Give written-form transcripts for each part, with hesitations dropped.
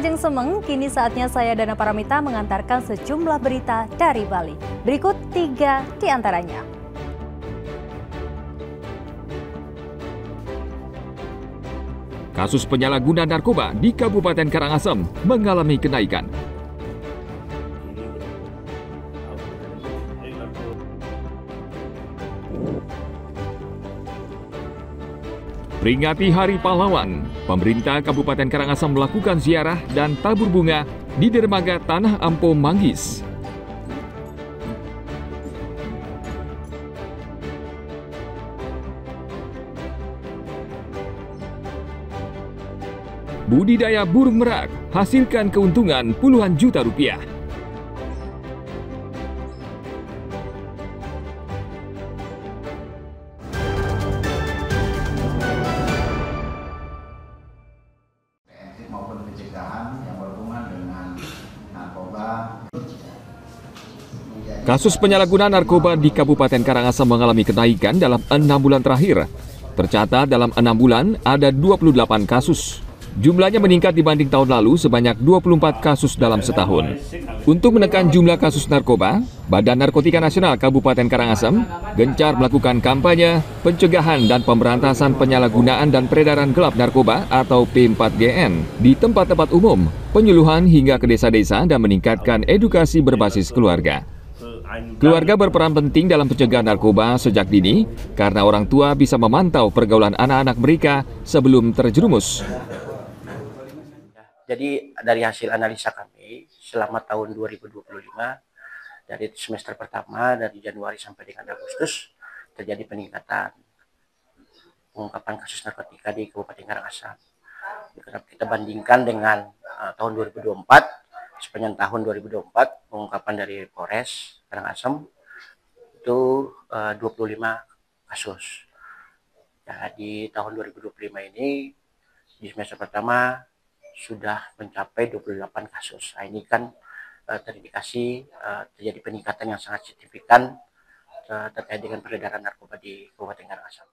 Kangjeng Semeng, kini saatnya saya Dana Paramita mengantarkan sejumlah berita dari Bali. Berikut 3 di antaranya. Kasus penyalahgunaan narkoba di Kabupaten Karangasem mengalami kenaikan. Peringati Hari Pahlawan, pemerintah Kabupaten Karangasem melakukan ziarah dan tabur bunga di dermaga Tanah Ampo Manggis. Budidaya burung merak hasilkan keuntungan puluhan juta rupiah. Maupun pencegahan yang berhubungan dengan narkoba. Kasus penyalahgunaan narkoba di Kabupaten Karangasem mengalami kenaikan dalam 6 bulan terakhir. Tercatat dalam 6 bulan ada 28 kasus. Jumlahnya meningkat dibanding tahun lalu sebanyak 24 kasus dalam setahun. Untuk menekan jumlah kasus narkoba, Badan Narkotika Nasional Kabupaten Karangasem gencar melakukan kampanye, pencegahan dan pemberantasan penyalahgunaan dan peredaran gelap narkoba atau P4GN di tempat-tempat umum, penyuluhan hingga ke desa-desa dan meningkatkan edukasi berbasis keluarga. Keluarga berperan penting dalam pencegahan narkoba sejak dini karena orang tua bisa memantau pergaulan anak-anak mereka sebelum terjerumus. Jadi dari hasil analisa kami selama tahun 2025 dari semester pertama dari Januari sampai dengan Agustus terjadi peningkatan pengungkapan kasus narkotika di Kabupaten Karangasem. Kita bandingkan dengan tahun 2024, sepanjang tahun 2024 pengungkapan dari Polres Karangasem itu 25 kasus. Nah, di tahun 2025 ini di semester pertama sudah mencapai 28 kasus. Nah, ini kan terindikasi terjadi peningkatan yang sangat signifikan terkait dengan peredaran narkoba di Kabupaten Karangasem.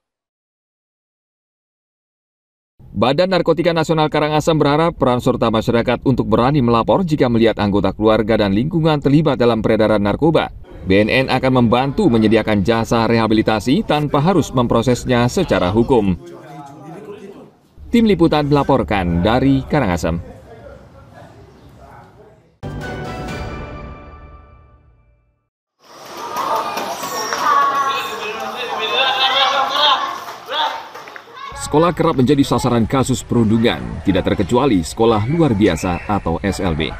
Badan Narkotika Nasional Karangasem berharap peran serta masyarakat untuk berani melapor jika melihat anggota keluarga dan lingkungan terlibat dalam peredaran narkoba. BNN akan membantu menyediakan jasa rehabilitasi tanpa harus memprosesnya secara hukum. Tim Liputan melaporkan dari Karangasem. Sekolah kerap menjadi sasaran kasus perundungan, tidak terkecuali sekolah luar biasa atau SLB.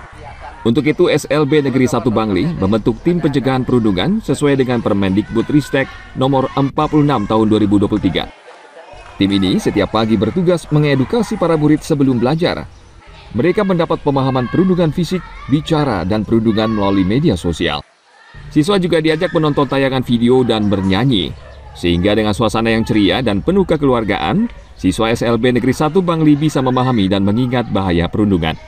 Untuk itu, SLB Negeri 1 Bangli membentuk tim pencegahan perundungan sesuai dengan Permendikbudristek nomor 46 tahun 2023. Tim ini setiap pagi bertugas mengedukasi para murid sebelum belajar. Mereka mendapat pemahaman perundungan fisik, bicara, dan perundungan melalui media sosial. Siswa juga diajak menonton tayangan video dan bernyanyi. Sehingga dengan suasana yang ceria dan penuh kekeluargaan, siswa SLB Negeri 1 Bangli bisa memahami dan mengingat bahaya perundungan.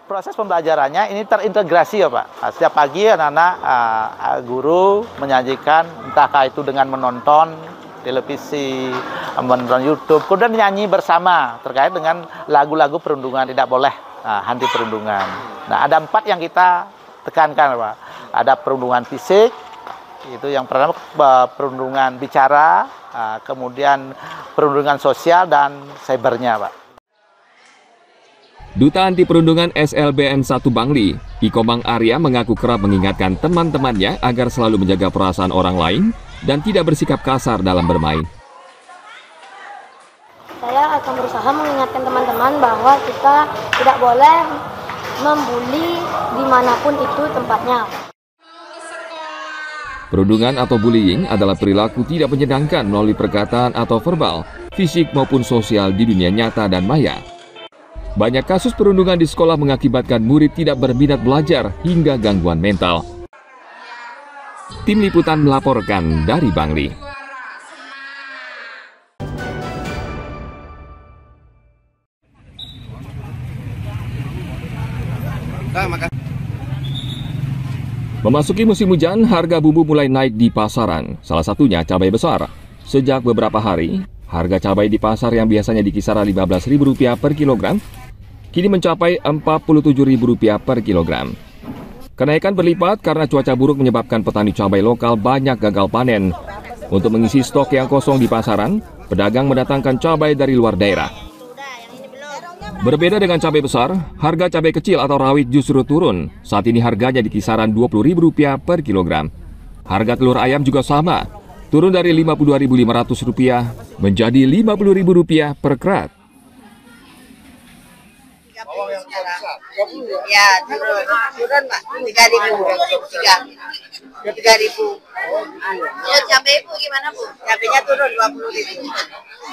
Proses pembelajarannya ini terintegrasi ya Pak. Setiap pagi anak-anak guru menyajikan, entahkah itu dengan menonton televisi, menonton YouTube, kemudian nyanyi bersama terkait dengan lagu-lagu perundungan, tidak boleh anti perundungan. Nah, ada 4 yang kita tekankan Pak. Ada perundungan fisik, itu yang pertama perundungan bicara, kemudian perundungan sosial dan cybernya Pak. Duta Anti Perundungan SLBN 1 Bangli, Ikomang Arya mengaku kerap mengingatkan teman-temannya agar selalu menjaga perasaan orang lain dan tidak bersikap kasar dalam bermain. Saya akan berusaha mengingatkan teman-teman bahwa kita tidak boleh membuli dimanapun itu tempatnya. Perundungan atau bullying adalah perilaku tidak menyenangkan melalui perkataan atau verbal, fisik maupun sosial di dunia nyata dan maya. Banyak kasus perundungan di sekolah mengakibatkan murid tidak berminat belajar hingga gangguan mental. Tim Liputan melaporkan dari Bangli. Memasuki musim hujan, harga bumbu mulai naik di pasaran, salah satunya cabai besar. Sejak beberapa hari, harga cabai di pasar yang biasanya di kisaran Rp15.000 per kilogram, kini mencapai Rp47.000 per kilogram. Kenaikan berlipat karena cuaca buruk menyebabkan petani cabai lokal banyak gagal panen. Untuk mengisi stok yang kosong di pasaran, pedagang mendatangkan cabai dari luar daerah. Berbeda dengan cabai besar, harga cabai kecil atau rawit justru turun. Saat ini harganya di kisaran Rp20.000 per kilogram. Harga telur ayam juga sama, turun dari Rp52.500 menjadi Rp50.000 per krat. Ya, turun Pak, 3.000. Kalau cabai Bu gimana Bu? Cabainya turun 20.000.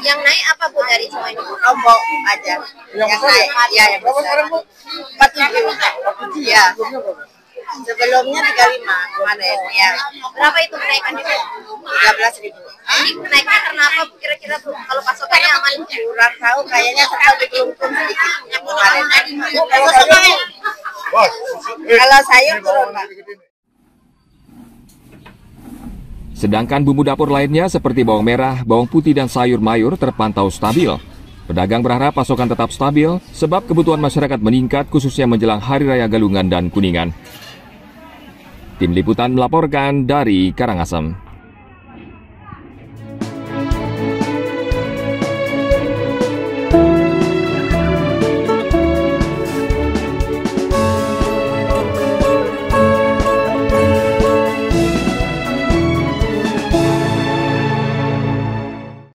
Yang naik apa Bu dari semua ini? Lombok aja. Yang naik, ya yang besar. 47. Ya. Sebelumnya 35 kemarin. Ya. Berapa itu kenaikannya Bu? 13.000. Ini kenaikannya karena apa Bu kira-kira Bu? Kalau pasokannya aman kurang tahu, kayaknya serta dikelungkung sedikit yang kemarin. Kalau sayur turun Pak. Sedangkan bumbu dapur lainnya seperti bawang merah, bawang putih, dan sayur mayur terpantau stabil. Pedagang berharap pasokan tetap stabil sebab kebutuhan masyarakat meningkat khususnya menjelang Hari Raya Galungan dan Kuningan. Tim Liputan melaporkan dari Karangasem.